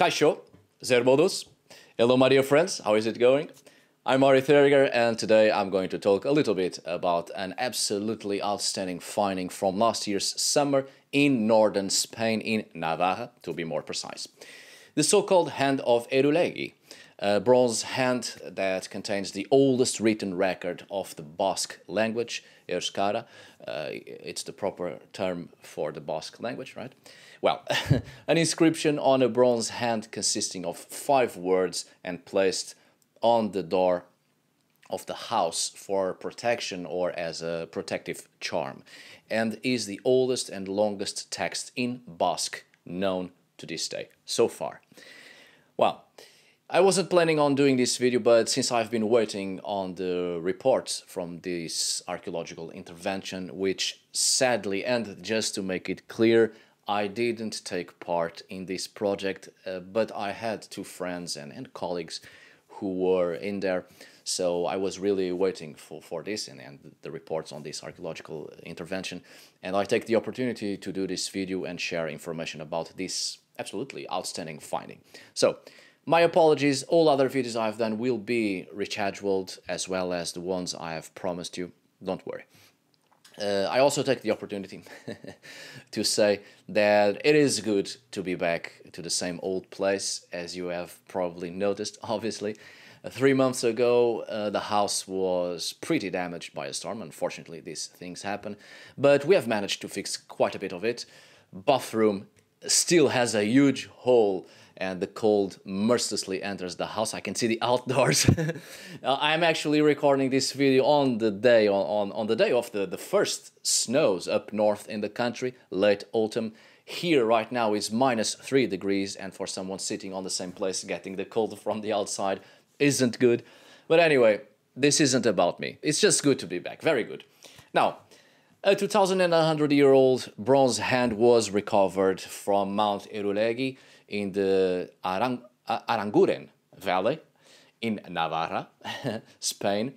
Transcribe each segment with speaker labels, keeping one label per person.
Speaker 1: Kaixo, Zermodos. Hello my dear friends, how is it going? I'm Ari Theriger and today I'm going to talk a little bit about an absolutely outstanding finding from last year's summer in northern Spain, in Navarra to be more precise. The so-called Hand of Irulegi, a bronze hand that contains the oldest written record of the Basque language, Euskara. It's the proper term for the Basque language, right? Well, an inscription on a bronze hand consisting of 5 words and placed on the door of the house for protection or as a protective charm, and is the oldest and longest text in Basque known to this day so far. Well, I wasn't planning on doing this video, but since I've been waiting on the reports from this archaeological intervention, which sadly ended, just to make it clear, I didn't take part in this project, but I had 2 friends and colleagues who were in there, so I was really waiting for this and the reports on this archaeological intervention, and I take the opportunity to do this video and share information about this absolutely outstanding finding. So, my apologies, all other videos I've done will be rescheduled as well as the ones I have promised you, don't worry. I also take the opportunity to say that it is good to be back to the same old place, as you have probably noticed, obviously. 3 months ago, the house was pretty damaged by a storm. Unfortunately, these things happen, but we have managed to fix quite a bit of it. Bathroom still has a huge hole and the cold mercilessly enters the house. I can see the outdoors. I'm actually recording this video on the day of the first snows up north in the country, late autumn. Here right now is -3 degrees, and for someone sitting on the same place getting the cold from the outside isn't good. But anyway, this isn't about me. It's just good to be back, very good. Now, a 2,100-year-old bronze hand was recovered from Mount Irulegi in the Aranguren Valley in Navarra, Spain.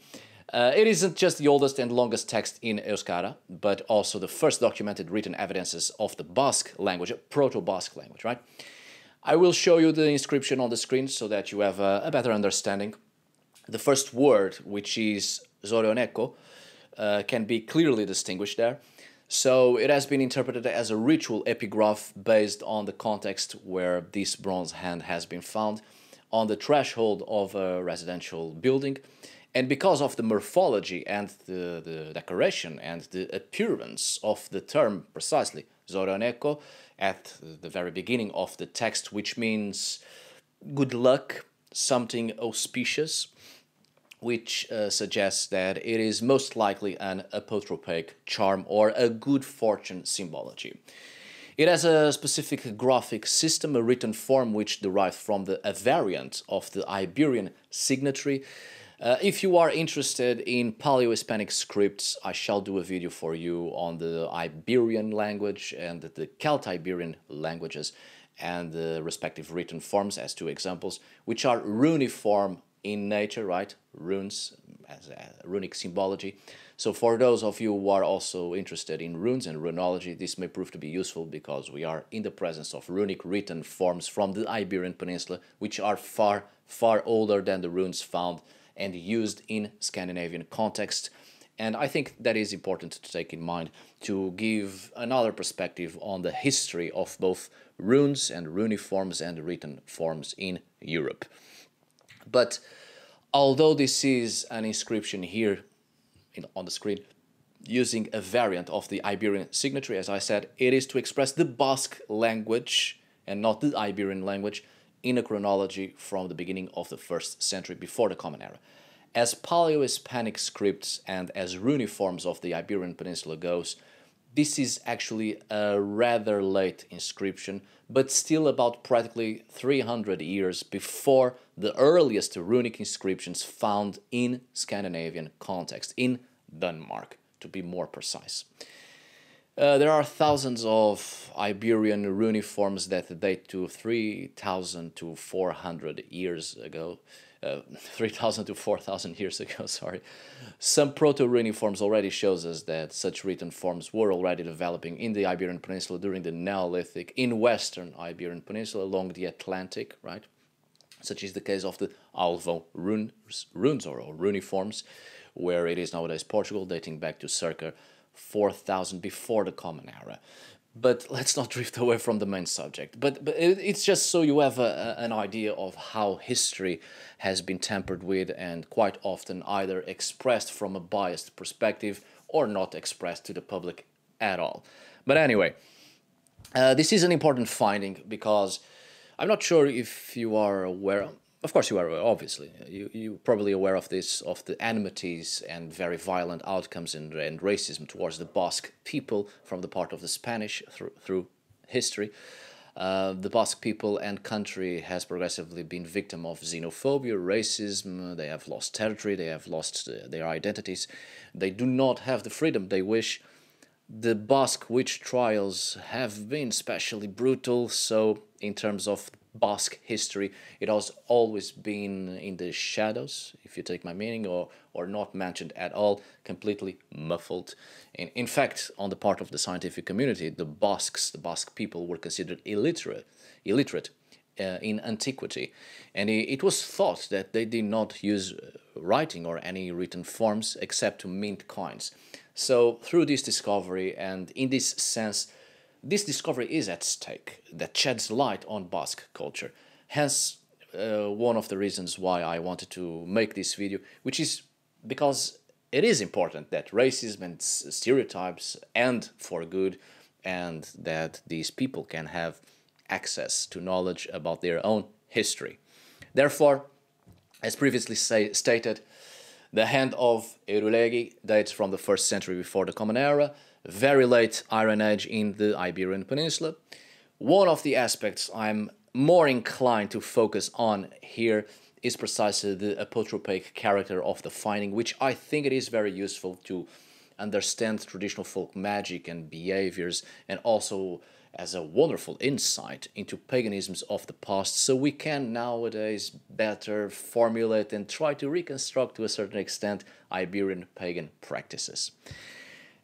Speaker 1: It isn't just the oldest and longest text in Euskara, but also the first documented written evidences of the Basque language, Proto-Basque language, right? I will show you the inscription on the screen so that you have a better understanding. The first word, which is Zorioneko, can be clearly distinguished there. So it has been interpreted as a ritual epigraph based on the context where this bronze hand has been found, on the threshold of a residential building. And because of the morphology and the decoration and the appearance of the term precisely, Zorioneko, at the very beginning of the text, which means good luck, something auspicious, which suggests that it is most likely an apotropaic charm or a good fortune symbology. It has a specific graphic system, a written form which derived from a variant of the Iberian signatory. If you are interested in Paleo-Hispanic scripts, I shall do a video for you on the Iberian language and the Celt-Iberian languages and the respective written forms as 2 examples, which are runiform in nature, right? Runes as a runic symbology. So for those of you who are also interested in runes and runology, this may prove to be useful because we are in the presence of runic written forms from the Iberian Peninsula, which are far, far older than the runes found and used in Scandinavian context. And I think that is important to take in mind to give another perspective on the history of both runes and runiforms and written forms in Europe. But although this is an inscription here on the screen using a variant of the Iberian signatory, as I said, it is to express the Basque language and not the Iberian language in a chronology from the beginning of the 1st century before the Common Era. As Paleo-Hispanic scripts and as runiforms of the Iberian Peninsula goes, this is actually a rather late inscription, but still about practically 300 years before the earliest runic inscriptions found in Scandinavian context, in Denmark, to be more precise. There are thousands of Iberian runiforms that date to 3,000 to 400 years ago, 3,000 to 4,000 years ago, sorry. Some proto-runic forms already shows us that such written forms were already developing in the Iberian Peninsula during the Neolithic, in western Iberian Peninsula along the Atlantic, right? Such is the case of the Alvo runes or runiforms, where it is nowadays Portugal, dating back to circa 4,000 before the Common Era. But let's not drift away from the main subject. But it's just so you have an idea of how history has been tampered with and quite often either expressed from a biased perspective or not expressed to the public at all. But anyway, this is an important finding because I'm not sure if you are aware. Of course you are aware, obviously. You're probably aware of this, of the enmities and very violent outcomes and racism towards the Basque people from the part of the Spanish through history. The Basque people and country has progressively been victim of xenophobia, racism. They have lost territory, they have lost their identities. They do not have the freedom they wish. The Basque witch trials have been especially brutal, so in terms of Basque history, it has always been in the shadows, if you take my meaning, or not mentioned at all, completely muffled. In fact, on the part of the scientific community, the Basque people were considered illiterate in antiquity, and it was thought that they did not use writing or any written forms except to mint coins. So through this discovery, and in this sense, this discovery is at stake that sheds light on Basque culture. Hence, one of the reasons why I wanted to make this video, which is because it is important that racism and stereotypes end for good, and that these people can have access to knowledge about their own history. Therefore, as previously stated, the hand of Irulegi dates from the 1st century before the Common Era, very late Iron Age in the Iberian Peninsula. One of the aspects I'm more inclined to focus on here is precisely the apotropaic character of the finding, which I think it is very useful to understand traditional folk magic and behaviors, and also as a wonderful insight into paganisms of the past, so we can nowadays better formulate and try to reconstruct to a certain extent Iberian pagan practices.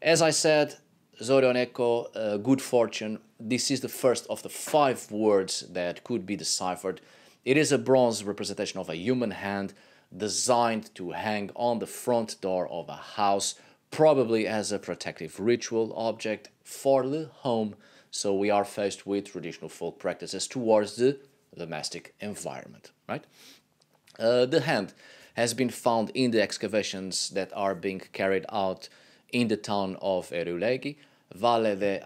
Speaker 1: As I said, Zorioneko, good fortune, this is the first of the 5 words that could be deciphered. It is a bronze representation of a human hand designed to hang on the front door of a house, probably as a protective ritual object for the home. So we are faced with traditional folk practices towards the domestic environment, right? The hand has been found in the excavations that are being carried out in the town of Irulegi, Valle de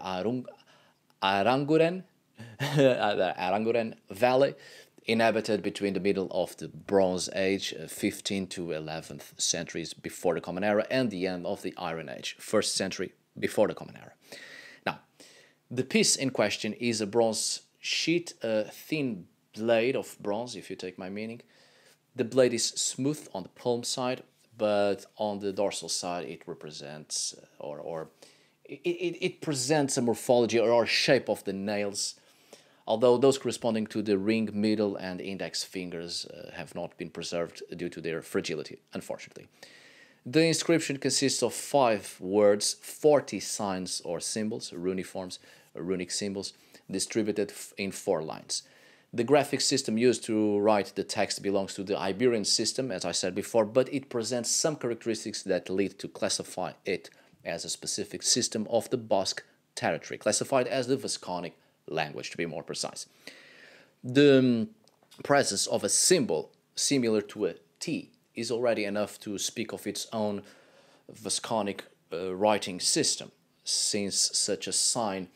Speaker 1: Aranguren, the Aranguren Valley, inhabited between the middle of the Bronze Age, 15th to 11th centuries before the Common Era, and the end of the Iron Age, 1st century before the Common Era. Now, the piece in question is a bronze sheet, a thin blade of bronze, if you take my meaning. The blade is smooth on the palm side, but on the dorsal side it represents, it presents a morphology or shape of the nails, although those corresponding to the ring, middle and index fingers have not been preserved due to their fragility, unfortunately. The inscription consists of 5 words, 40 signs or symbols, runiforms, runic symbols, distributed in 4 lines. The graphic system used to write the text belongs to the Iberian system, as I said before, but it presents some characteristics that lead to classify it as a specific system of the Basque territory, classified as the Vasconic language, to be more precise. The presence of a symbol similar to a T is already enough to speak of its own Vasconic writing system, since such a sign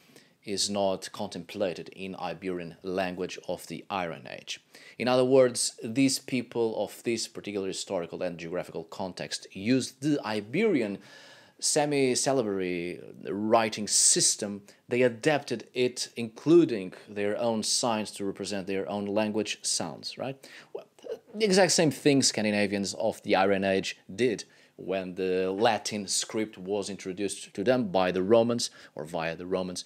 Speaker 1: is not contemplated in Iberian language of the Iron Age. In other words, these people of this particular historical and geographical context used the Iberian semi-syllabary writing system. They adapted it, including their own signs to represent their own language sounds, right? Well, the exact same thing Scandinavians of the Iron Age did when the Latin script was introduced to them by the Romans, or via the Romans,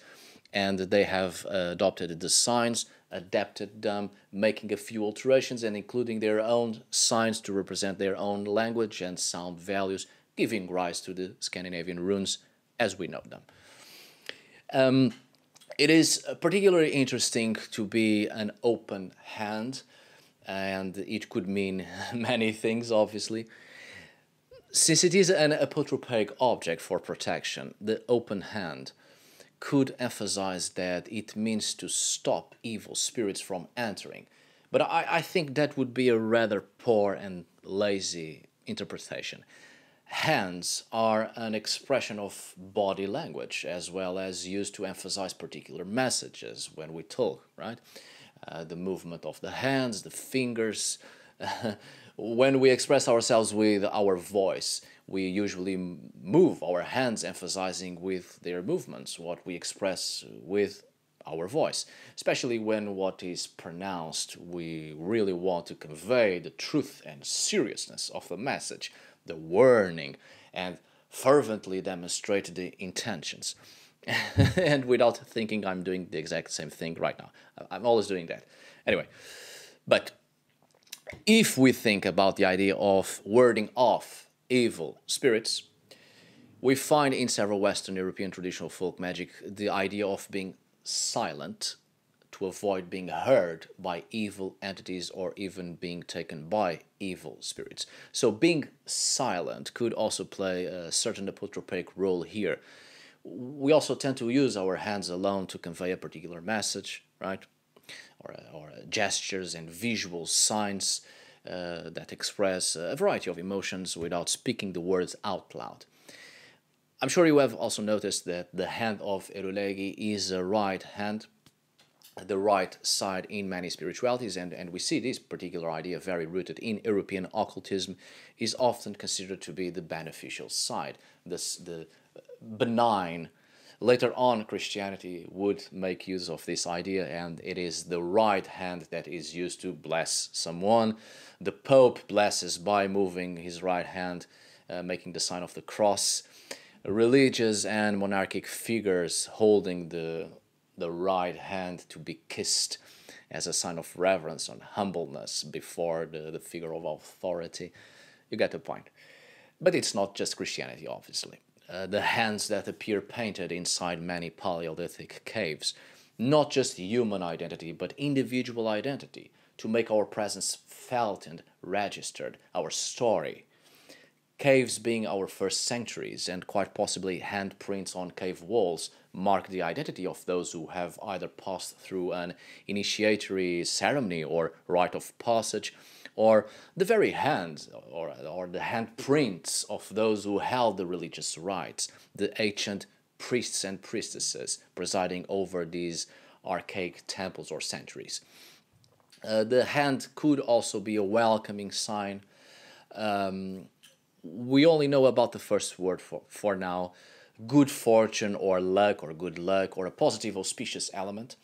Speaker 1: and they have adopted the signs adapted them, making a few alterations and including their own signs to represent their own language and sound values, giving rise to the Scandinavian runes as we know them. It is particularly interesting to be an open hand, and it could mean many things, obviously. Since it is an apotropaic object for protection, the open hand could emphasize that it means to stop evil spirits from entering. But I think that would be a rather poor and lazy interpretation. Hands are an expression of body language as well as used to emphasize particular messages when we talk, right? The movement of the hands, the fingers. When we express ourselves with our voice, we usually move our hands, emphasizing with their movements what we express with our voice, especially when what is pronounced we really want to convey the truth and seriousness of the message, the warning, and fervently demonstrate the intentions. And without thinking, I'm doing the exact same thing right now. I'm always doing that. Anyway, but if we think about the idea of warding off evil spirits, we find in several Western European traditional folk magic the idea of being silent to avoid being heard by evil entities or even being taken by evil spirits. So being silent could also play a certain apotropaic role here. We also tend to use our hands alone to convey a particular message, right? Or gestures and visual signs that express a variety of emotions without speaking the words out loud. I'm sure you have also noticed that the hand of Irulegi is a right hand, the right side in many spiritualities, and we see this particular idea very rooted in European occultism is often considered to be the beneficial side, the benign. Later on, Christianity would make use of this idea, and it is the right hand that is used to bless someone. The Pope blesses by moving his right hand, making the sign of the cross. Religious and monarchic figures holding the right hand to be kissed as a sign of reverence and humbleness before the figure of authority. You get the point. But it's not just Christianity, obviously. The hands that appear painted inside many Paleolithic caves, not just human identity, but individual identity, to make our presence felt and registered, our story. Caves being our first sanctuaries, and quite possibly handprints on cave walls, mark the identity of those who have either passed through an initiatory ceremony or rite of passage, or the very hands or the handprints of those who held the religious rites, the ancient priests and priestesses presiding over these archaic temples or sanctuaries. The hand could also be a welcoming sign. We only know about the first word for now, good fortune or good luck or a positive auspicious element.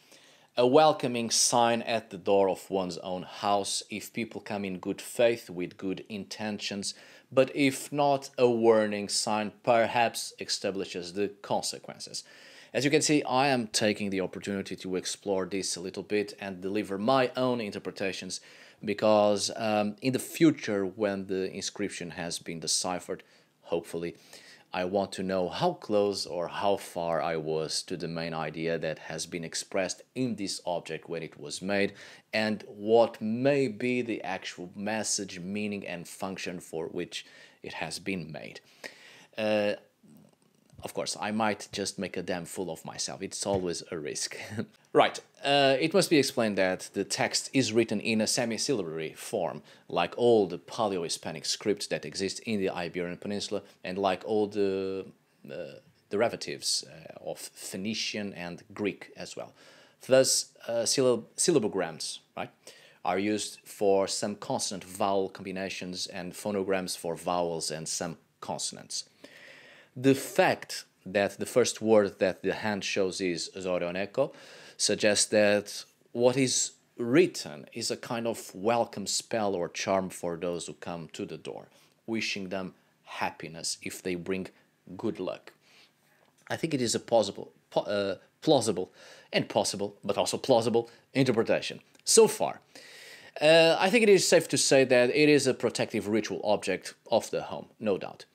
Speaker 1: A welcoming sign at the door of one's own house if people come in good faith with good intentions, but if not, a warning sign perhaps establishes the consequences. As you can see, I am taking the opportunity to explore this a little bit and deliver my own interpretations because in the future, when the inscription has been deciphered, hopefully, I want to know how close or how far I was to the main idea that has been expressed in this object when it was made, and what may be the actual message, meaning, and function for which it has been made. Of course, I might just make a damn fool of myself. It's always a risk. Right, it must be explained that the text is written in a semi-syllabary form, like all the Paleo-Hispanic scripts that exist in the Iberian Peninsula, and like all the derivatives of Phoenician and Greek as well. Thus, syllabograms, right, are used for some consonant-vowel combinations and phonograms for vowels and some consonants. The fact that the first word that the hand shows is Zoroneko suggests that what is written is a kind of welcome spell or charm for those who come to the door, wishing them happiness if they bring good luck. I think it is a plausible and possible, but also plausible interpretation. So far, I think it is safe to say that it is a protective ritual object of the home, no doubt.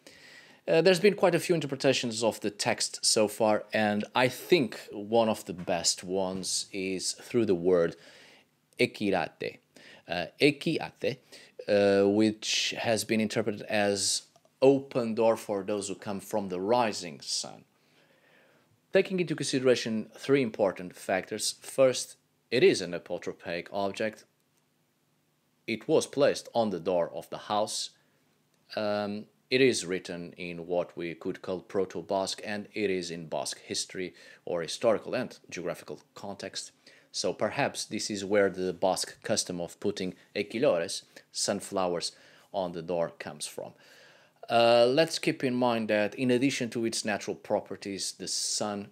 Speaker 1: There's been quite a few interpretations of the text so far, and I think one of the best ones is through the word ekirate. Ekiate, which has been interpreted as open door for those who come from the rising sun. Taking into consideration three important factors. First, it is an apotropaic object. It was placed on the door of the house. It is written in what we could call Proto-Basque, and it is in Basque history or historical and geographical context. So perhaps this is where the Basque custom of putting equilores, sunflowers, on the door comes from. Let's keep in mind that in addition to its natural properties, the sun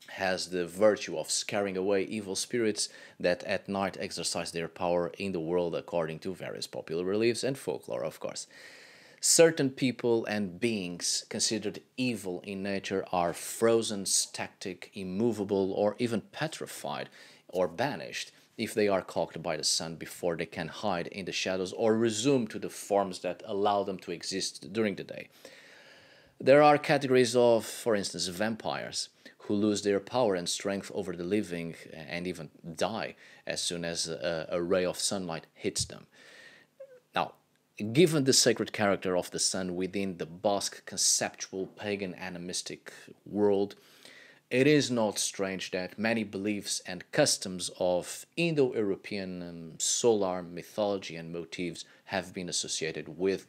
Speaker 1: has the virtue of scaring away evil spirits that at night exercise their power in the world according to various popular beliefs and folklore, of course. Certain people and beings considered evil in nature are frozen, static, immovable, or even petrified or banished if they are caught by the sun before they can hide in the shadows or resume to the forms that allow them to exist during the day. There are categories of, for instance, vampires who lose their power and strength over the living and even die as soon as a ray of sunlight hits them. Now, given the sacred character of the sun within the Basque conceptual pagan animistic world, it is not strange that many beliefs and customs of Indo-European solar mythology and motifs have been associated with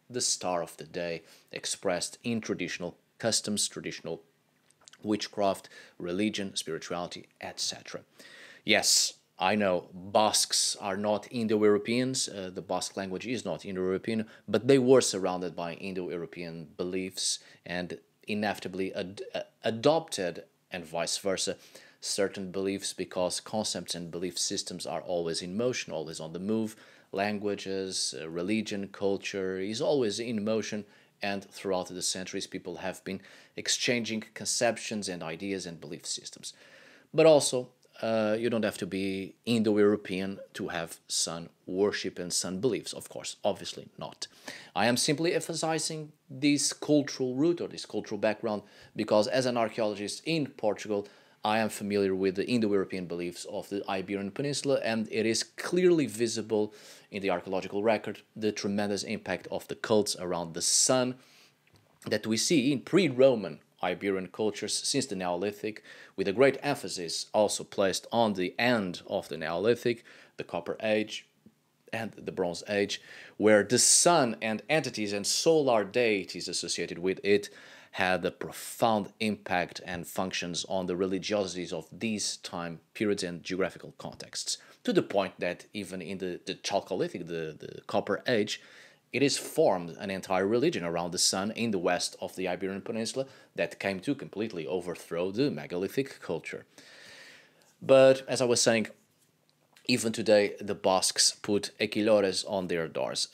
Speaker 1: the star of the day, expressed in traditional customs, traditional witchcraft, religion, spirituality, etc. Yes, I know Basques are not Indo-Europeans, the Basque language is not Indo-European, but they were surrounded by Indo-European beliefs and inevitably adopted, and vice versa, certain beliefs, because concepts and belief systems are always in motion, always on the move. Languages, religion, culture is always in motion, and throughout the centuries people have been exchanging conceptions and ideas and belief systems. But also, you don't have to be Indo-European to have sun worship and sun beliefs, of course, obviously not. I am simply emphasizing this cultural root or this cultural background because as an archaeologist in Portugal, I am familiar with the Indo-European beliefs of the Iberian Peninsula, and it is clearly visible in the archaeological record the tremendous impact of the cults around the sun that we see in pre-Roman Iberian cultures since the Neolithic, with a great emphasis also placed on the end of the Neolithic, the Copper Age, and the Bronze Age, where the sun and entities and solar deities associated with it had a profound impact and functions on the religiosities of these time periods and geographical contexts, to the point that even in the Chalcolithic, the Copper Age, it is formed an entire religion around the sun in the west of the Iberian Peninsula that came to completely overthrow the megalithic culture. But, as I was saying, even today the Basques put equilores on their doors.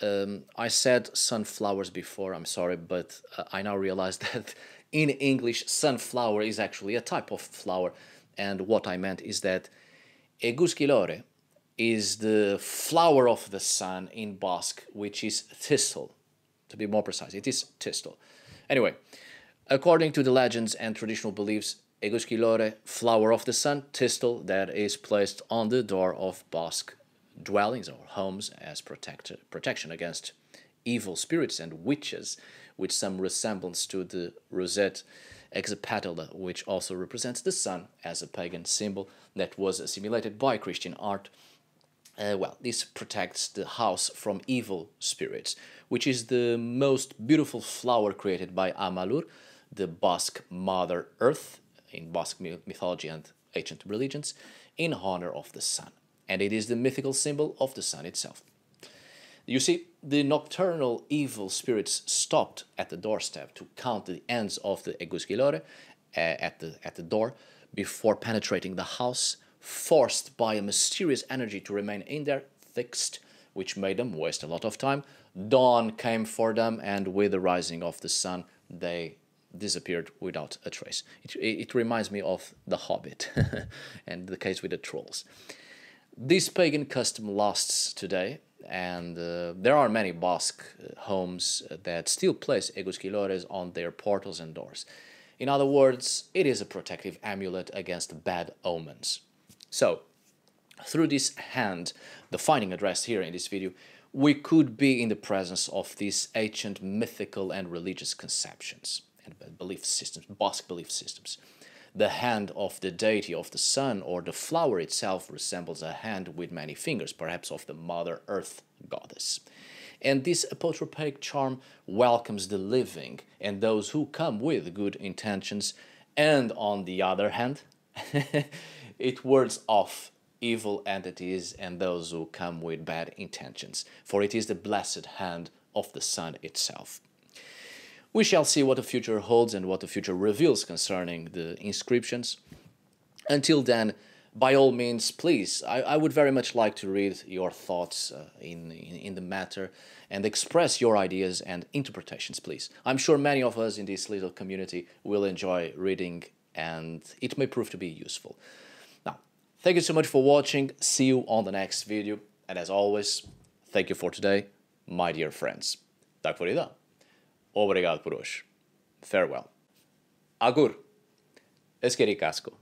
Speaker 1: I said sunflowers before, I'm sorry, but I now realize that in English sunflower is actually a type of flower, and what I meant is that egusquilore is the flower of the sun in Basque, which is thistle. To be more precise, it is thistle. Anyway, according to the legends and traditional beliefs, egusquilore, flower of the sun, thistle that is placed on the door of Basque dwellings or homes as protection against evil spirits and witches, with some resemblance to the rosette hexapetala, which also represents the sun as a pagan symbol that was assimilated by Christian art. This protects the house from evil spirits, which is the most beautiful flower created by Amalur, the Basque Mother Earth, in Basque mythology and ancient religions, in honor of the sun. And it is the mythical symbol of the sun itself. You see, the nocturnal evil spirits stopped at the doorstep to count the ends of the egusquilore at the door before penetrating the house, forced by a mysterious energy to remain in there, fixed, which made them waste a lot of time. Dawn came for them, and with the rising of the sun, they disappeared without a trace. It reminds me of The Hobbit and the case with the trolls. This pagan custom lasts today, and there are many Basque homes that still place egusquilores on their portals and doors. In other words, it is a protective amulet against bad omens. So, through this hand, the finding address here in this video, we could be in the presence of these ancient mythical and religious conceptions and belief systems, Basque belief systems. The hand of the deity of the sun or the flower itself resembles a hand with many fingers, perhaps of the Mother Earth goddess. And this apotropaic charm welcomes the living and those who come with good intentions, and on the other hand, it wards off evil entities and those who come with bad intentions, for it is the blessed hand of the sun itself. We shall see what the future holds and what the future reveals concerning the inscriptions. Until then, by all means, please, I would very much like to read your thoughts in the matter and express your ideas and interpretations, please. I'm sure many of us in this little community will enjoy reading, and it may prove to be useful. Now, thank you so much for watching. See you on the next video. And as always, thank you for today, my dear friends. Tack för idag. Obrigado por hoje. Farewell. Agur. Esqueri casco.